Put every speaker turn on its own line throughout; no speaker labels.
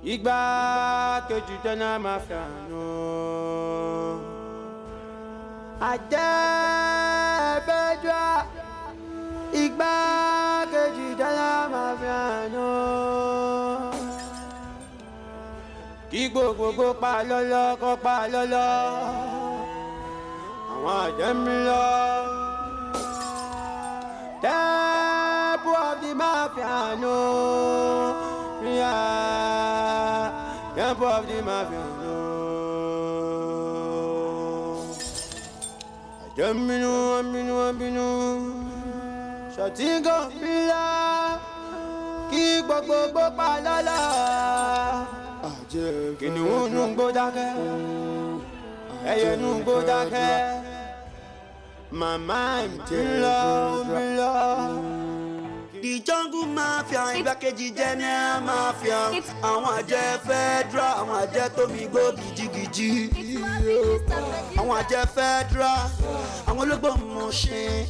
Igba kejì tẹ́ná mafians. AJE FEDRA. Igba kejì tẹ́ná mafians. Kí gbogbo pa lọ́lọ́ kó pa lọ́lọ́. Àwọn àjẹ́ mi lọ. Temple of the mafians. Yeah, temple of the mafians. Àjẹ́mínú. Ṣọ̀tìngò bílá. Kí gbogbo pa lọ́lọ́. Kìnìún nù gbó dákẹ́. Ẹyẹ nù gbó dákẹ́. Màmá mi lọ. The jungle mafia, igbákejì general mafia. Àwọn AJE FEDRA, àwọn AJE tó mi gbó gidigidi. Àwọn AJE FEDRA, àwọn ológbò mọ̀ṣẹ́.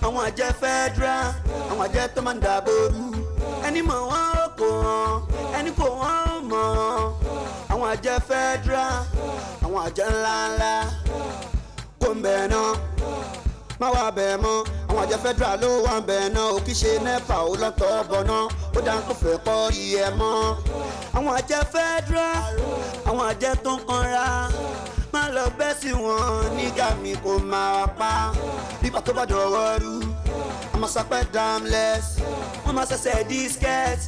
Àwọn AJE FEDRA, àwọn AJE tó máa ń dàbòrú. Ẹni mọ̀ wọ́n ó kò hàn, ẹni kò wọ́n ó mọ̀ wọ́n. Àwọn AJE FEDRA, àwọn AJE ńláńlá. Kò ń bẹ̀ náà, má wá bẹ̀ mọ́. Àwọn AJE FEDRA ló wà ń bẹ̀ náà. Ó kì í ṣe NEPA ó lọ́tọ̀ bọ̀ náà. Ó dáa kó fẹ́ kọ́ iye mọ́. Àwọn AJE FEDRA, àwọn AJE tó ń kanra. Má lọ bẹ́ sí wọn nígbà mi kò máa pa. Nígbà tó bá dọ̀wọ́ rú, àmọ́ sọpẹ́ damless. Wọ́n máa ṣẹ̀ṣẹ̀ disket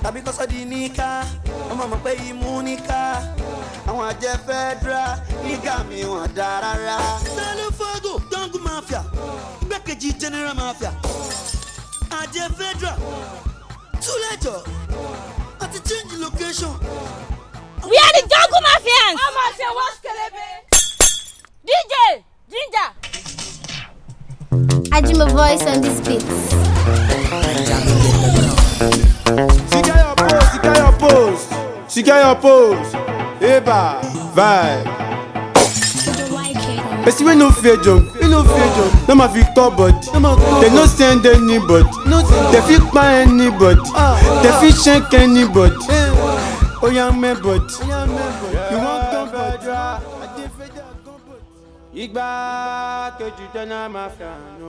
tàbí kọ́sọ́ di níká. Wọ́n máa mọ̀ pé imú níká. Àwọn AJE FEDRA nígbà mi wọ́n dá rárá. Sálẹ̀ fọ́gò jungle mafia, igbákejì general mafia. AJE FEDRA túlẹ̀jọ̀ àti change location.
We are the jungle mafians.
I'm at your wash kelebe.
DJ Ginger.
I do my voice on this beat.
Secure your pose. Eba, vibe. Person we no fear jump, no ma Victor body. They no send anybody, they fit find anybody, they fit shank anybody. Oh young man body, you want gun Fedra? Igba kejì tẹ́ná mafians.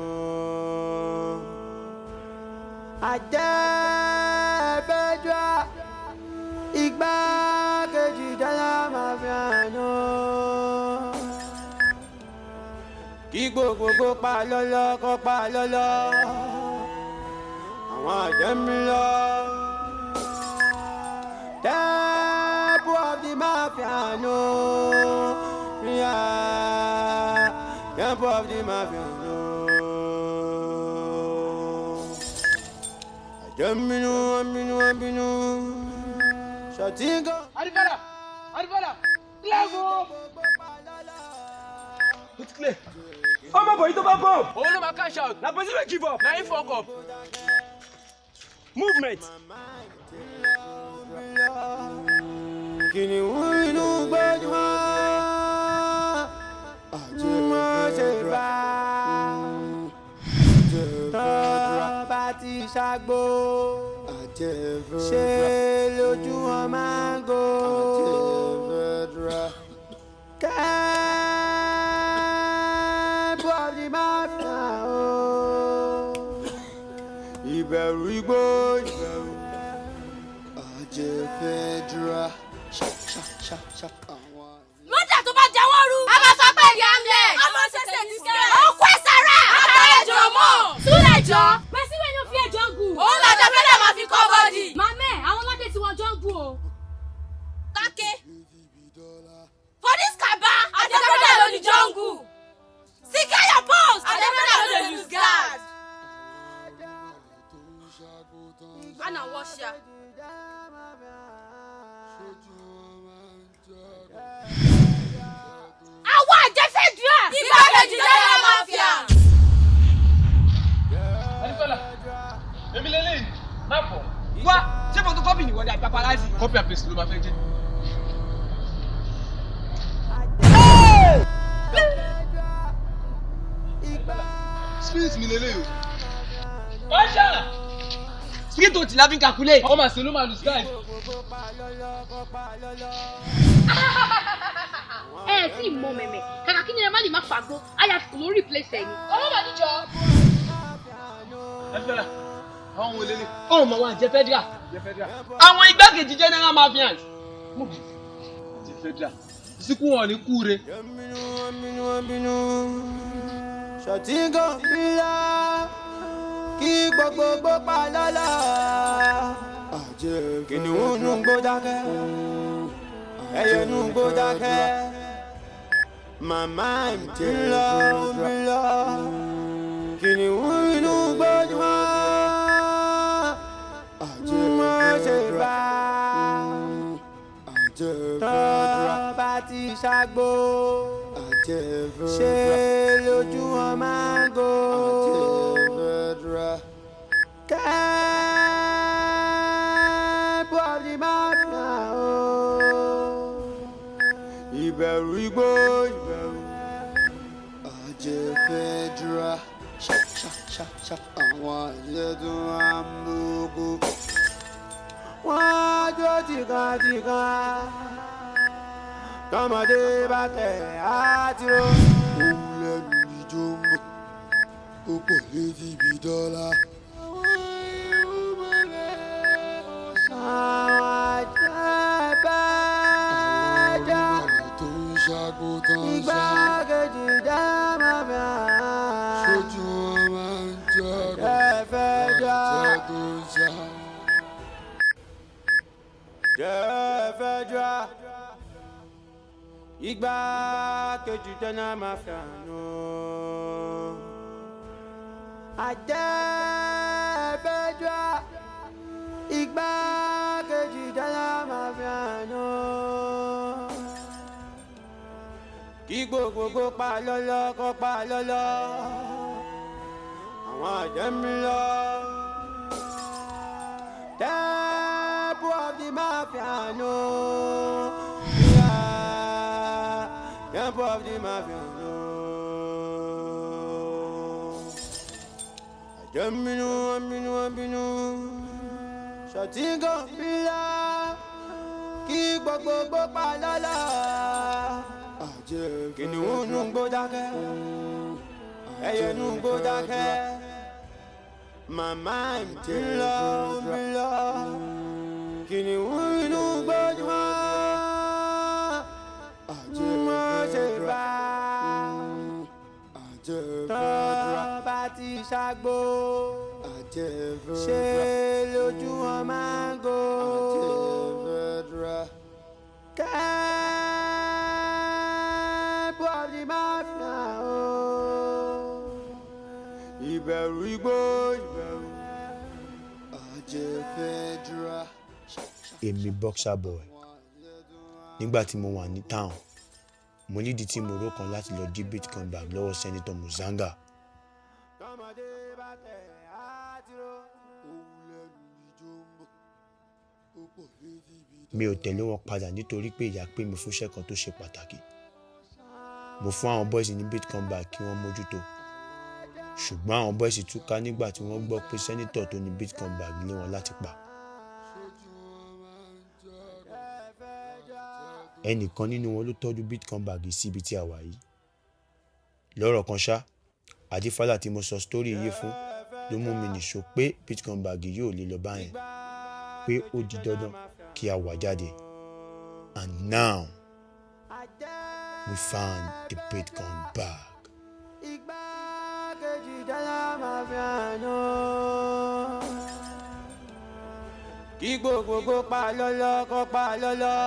AJE FEDRA. Igba kejì tẹ́ná mafians. Kí gbogbo pa lọ́lọ́ kó pa lọ́lọ́. Àwọn àjẹ́ mi lọ. Temple of the mafians. Yeah, temple of the mafians. Àjẹ́mínú. Ṣọ̀tìngò.
Arifara, Clavo.
It's clear. Oh my boy, you don't bomb.
Oh no, my cash out.
Now person will give up.
Now you fuck up.
Movement.
Kìnìún inú gbẹ́júmọ́. Má ṣe bá. Tọ́ba ti ṣàgbó. Ṣé lójú wọn máa ń go? Temple of the mafians. Ìbẹ̀rù igbó. AJE FEDRA.
Lọ́jà tó bá jáwọ́ rú. A máa sọ pé ìyá ń lẹ̀. A máa ṣẹ̀ṣẹ̀ ti sẹ́. Ọkọ ẹ̀ sára. Àtàlẹ́jọ mọ̀. Súlẹ̀jọ́. Pẹ̀sí wẹ̀ ni ó fi ẹjọ́ gùn. Òun lọ́jọ́ fẹ́lẹ̀ máa fi kọ́ bọ́ọ̀dì. Màmẹ́, àwọn ọlọ́dẹ tí wọ́n jọ ń gùn o. Káké. For this kaba, AJE FEDRA ló ní jungle. Secure your post. AJE FEDRA ló lè use guard. Anna wash ya. Àwọn AJE FEDRA. Igbákejì general mafia.
Arifara, èmi lélẹ̀ má fọ̀. Wá, ṣé photocopy ni wọ́n dà paparazzi? Copy and paste ló máa fẹ́ jẹ́. Spirit mi lélẹ̀ o. Masha! Speaking to Tilavin calculate. Oh my solo man, guys.
Tí mọ mẹ̀mẹ̀ kàkà kí ni ẹ má lè má fàgbó àyà ló replace ẹ̀ ni. Ọmọ màá níjọ.
Ẹ fẹ́ra àwọn wo lélẹ̀. Ó mọ̀ wọn AJE FEDRA. Àwọn igbákejì general mafians. AJE FEDRA. Ìsìnkú wọn ní kúre.
Ṣọ̀tíngàn bílá kí gbogbogbò pa lọ́la. Kìnìún nù gbó dákẹ́, ẹyẹ nù gbó dákẹ́. Màmá mi ti lọ, kìnìún nù gbó jùmọ̀. Má ṣe bá tọ́ba ti ṣàgbó. Ṣé lójú wọn máa ń go? Kẹ́ẹ̀bù ọ̀dì máa fi hàn ó. Ìbẹ̀rù igbó ìbẹ̀rù. AJE FEDRA. Àwọn àṣẹ tó wà ń gbogbo. Wọ́n jó tìkàntìkàn. Tọmọdé bá tẹ̀ á ti ró. Òun lẹ́nu ìjọ ń bọ̀, ó pọ̀ létí ibi dọ́là. Àwọn AJE FEDRA tó ń ṣàgbó tán ṣá. Igbákejì dá máfíà. Sójú wọn máa ń jọ̀rọ̀. AJE FEDRA tó ń ṣá. AJE FEDRA. Igbákejì dáná máfíà nù. AJE FEDRA. Igbákejì dáná máfíà nù. Kí gbogbogbò pa lọ́lọ́ kó pa lọ́lọ́. Àwọn àjẹ́ mi lọ. Temple of the mafia no. Temple of the mafia no. Àjẹ́mínú. Ṣọ̀tíngàn bílá kí gbogbogbò pa lọ́lọ́. Kìnìún nù gbó dákẹ́, ẹyẹ nù gbó dákẹ́. Màmá mi ti lọ, kìnìún nù gbó jùmọ̀. Má ṣe bá tọ́ba ti ṣàgbó. Ṣé lójú wọn máa ń go? Kẹ́ẹ̀bù ọ̀dì máfíà ó. Ìbẹ̀rù igbó ìbẹ̀rù. AJE FEDRA.
Èmi boxer boy nígbà tí mo wà ní town mo nídìí tí mo rò kan láti lọ dí bitcoin bag lọ́wọ́ Senator Muzanga. Mi ò tẹ̀lé wọn padà nítorí pé ìyá pè mí fún iṣẹ́ kan tó ṣe pàtàkì. Mo fún àwọn boys ní bitcoin bag kí wọ́n mójútó. Ṣùgbọ́n àwọn boys túká nígbà tí wọ́n gbọ́ pé Senator tó ní bitcoin bag lé wọn láti pa. Ẹnìkan nínú wọn ló tọ́jú bitcoin bag sí ibi tí a wà yìí. Lọ́rọ̀ kan ṣá, Adífálà tí mo sọ story yìí fún ló mú mi nìṣó pé bitcoin bag yóò lè lọ báyẹn, pé ó di dandan kí a wà jáde. And now we found the bitcoin bag.
Igbákejì dáná máfíà nù. Kí gbogbogbò pa lọ́lọ́ kó pa lọ́lọ́.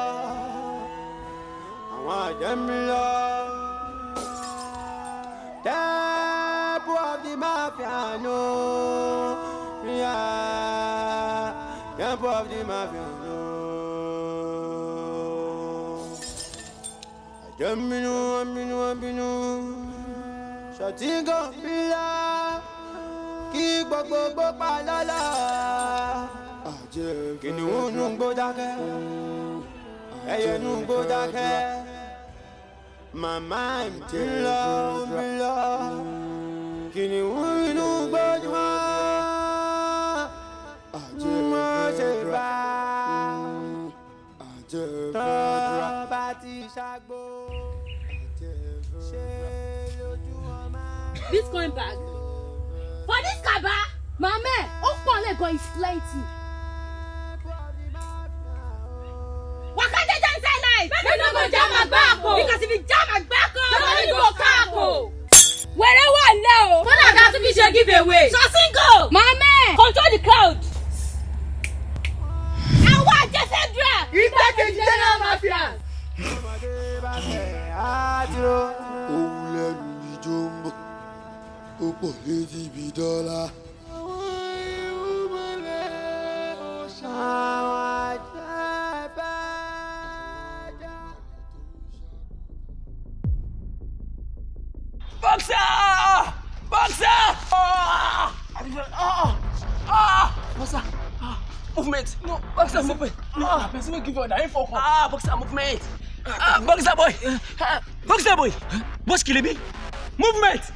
Àwọn àjẹ́ mi lọ. Temple of the mafia no. Temple of the mafia no. Àjẹ́mínú. Ṣọ̀tíngàn bílá kí gbogbogbò pa lọ́lọ́. Kìnìún nù gbó dákẹ́, ẹyẹ nù gbó dákẹ́. Màmá mi ti lọ, kìnìún nù gbó jùmọ̀.
Bitcoin bag. For this kaba, my man, Ofonlego is plenty. Wakanda just say life. We no go jam agbako. Because if you jam agbako, you go kako. Wherever I know, what I got to be share giveaway. So single, my man, control the crowd. AJE FEDRA.
Igbákejì General Mafians. Boxer! Boxer! Boxer! Movement! No, boxer movement! No, person will give you an info. Boxer movement! Boxer boy! Boxer boy! What's killing me? Movement!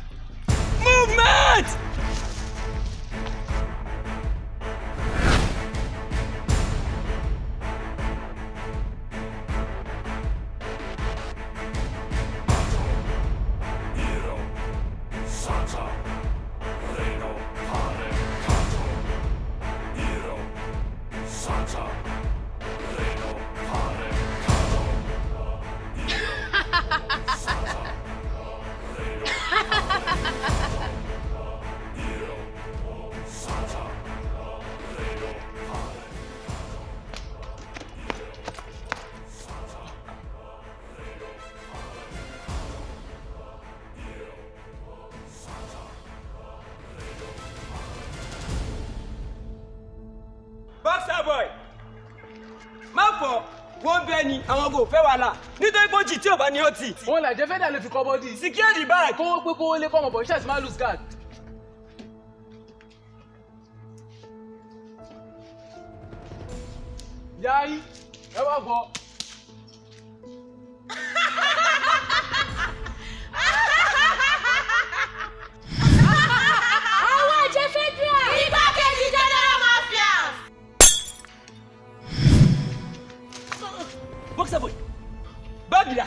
Movement! Boxer boy! Má fọ̀, wọ́n bẹ́ ni àwọn kò fẹ́ wàhálà. Nítorí pé ó jì tí ò bá ní ọtí. Wọ́n là jẹ́ fẹ́dà lè fi kọ́ bọ́dì. Secure the bag. Kówó pé kówó lé kọ́mọ̀ bọ̀ iṣẹ́ ti máa lose guard. Yayi, ẹ wá bọ̀.
AJE FEDRA. Igbákejì General Mafians.
Boxer boy! Báàgì dà!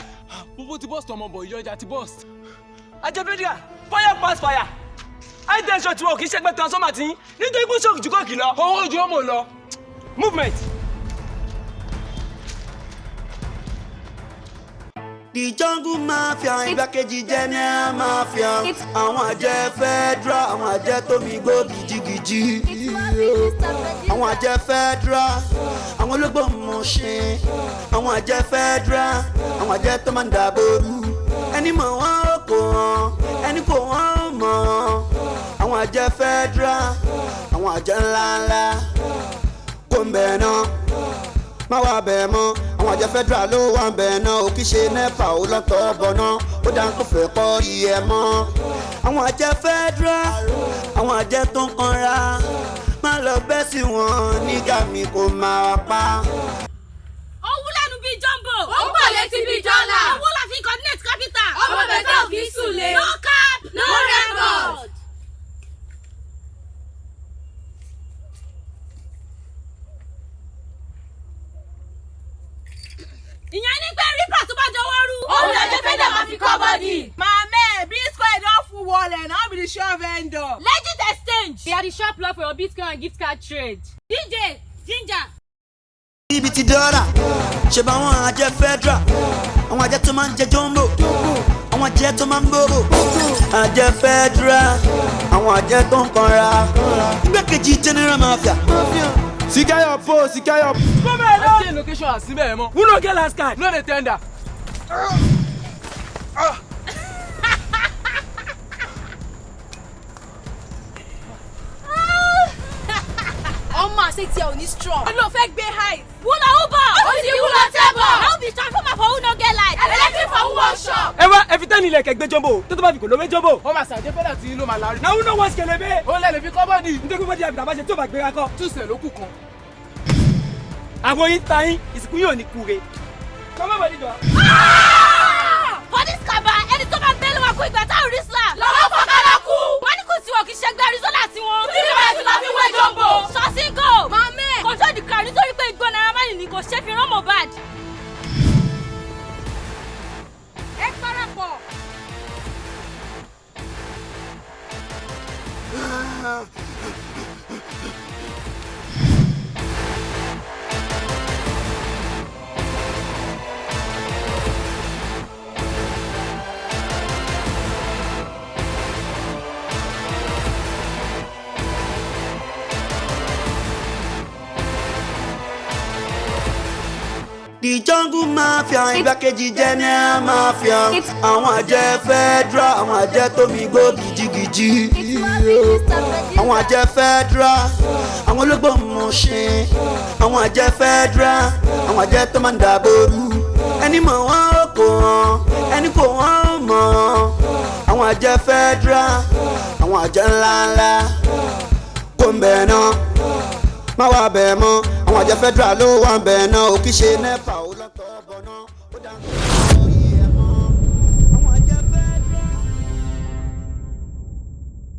Gbogbo ti bọ́ọ̀sì ọmọ bọ̀ ìyọjà ti bọ́ọ̀sì. AJE FEDRA! Fire pass fire! High tension tí wọn kì í ṣẹgbẹ́ transformer tí nítorí pé ṣòkì jù kọ́ọ̀kì lọ. Owó ojú ọmọ lọ. Movement!
The jungle mafia, Igbákejì General Mafia. Àwọn AJE FEDRA, àwọn àjẹ́ tó mi gbó gìjìgìjì. Àwọn AJE FEDRA, àwọn ológbòmọ̀ṣẹ́. Àwọn AJE FEDRA, àwọn àjẹ́ tó máa ń dàbòrú. Ẹni mọ̀ wọ́n ó kò wọ́n, ẹni kò wọ́n ó mọ̀ wọ́n. Àwọn AJE FEDRA, àwọn àjẹ́ ńláńlá. Kò ń bẹ̀ náà, má wá bẹ̀ mọ́. Àwọn AJE FEDRA ló wà ń bẹ̀ náà. Ó kì í ṣe NEPA ó lọ́tọ̀ bọ̀ náà. Ó dá kó fẹ́ kọ́ iye mọ́. Àwọn AJE FEDRA, àwọn àjẹ́ tó ń kanra. Má lọ bẹ́ sí wọn nígbà mi kò máa pa.
Owó lẹ́nu bíi jumbo. Ó ń bọ̀ létí bíi dọ́là. Owó la fi coordinate capital. Ọmọ bẹ̀tẹ̀ òbí sùlẹ̀. No cap, no record. Ìyẹn ní pé rípà tó bá jọwọ́ rú. Òun AJE FEDRA máa fi kọ́ bọ́dì.
Mama, Bitcoin don full wallet, now be the sure vendor.
Legit exchange. We are the shop love for your Bitcoin and gift card trade. DJ, Ginger.
Ibi ti dọ́là, ṣe bá àwọn AJE FEDRA, àwọn àjẹ́ tó máa ń jẹ jumbo, àwọn àjẹ́ tó máa ń bòbò. AJE FEDRA, àwọn àjẹ́ tó ń kanra. Igbákejì General Mafia.
Secure your post, secure your...
Come here, no! I see location as síbẹ̀ mọ́. Who no get last card? No dey tender.
Ọmọ àṣetì ẹ̀ ò ní strong. Ó lọ fẹ́ gbé high. Wúlò Uber. Ó ti wúlò table. How be transformer for who no get light? Electric for who workshop.
Ẹ wá ẹ fi tẹ́ni ilẹ̀ kẹgbẹ́ jumbo tó tó bá fi kò lówé jumbo. Wọ́n máa ṣàjẹ́ fẹ́dà tí ló máa lárí. Náwó náà wọ́n ṣẹlẹ̀ ó lẹ́lẹ̀ fi kọ́ bọ́ọ̀dì. Nítorí bọ́ọ̀dì àbìtà bá ṣe tí ò bá gbéra kọ́. Túṣẹ̀ ló kù kan. Àwọn yín ta yín, ìsìnkú yóò ní kúre. Kọ́mọ́ bọ̀ níjọ.
For this kaba, ẹni tó bá bẹ́ẹ̀ ló wá kó ìgbà táwọn rí sílá. Lọ́wọ́ fọ́kànlá kú. Wọ́n ní kò sí wọn kì í ṣẹgbẹ́ Arizona tiwọn. Bí ìbára ti lọ fi wé jumbo. Sọ́síngò. Màmẹ́. Control the crowd nítorí pé ìgbọ́n náírà máa lẹ́yìn ni kò ṣe fi rán Mohbad. ẹ parapọ̀.
The jungle mafia, igbákejì general mafia. Àwọn àjẹ́ federal, àwọn àjẹ́ tó mi gbó gìjìgìjì. Àwọn àjẹ́ federal, àwọn ológbòmọ̀ṣẹ́. Àwọn àjẹ́ federal, àwọn àjẹ́ tó máa ń dàbòrú. Ẹni mọ̀ wọ́n ó kò hàn, ẹni kò wọ́n ó mọ̀ ọ́n. Àwọn àjẹ́ federal, àwọn àjẹ́ ńláńlá. Kò ń bẹ̀ náà, má wá bẹ̀ mọ́. Àwọn àjẹ́ federal ló wà ń bẹ̀ náà, ò kì í ṣe NEPA.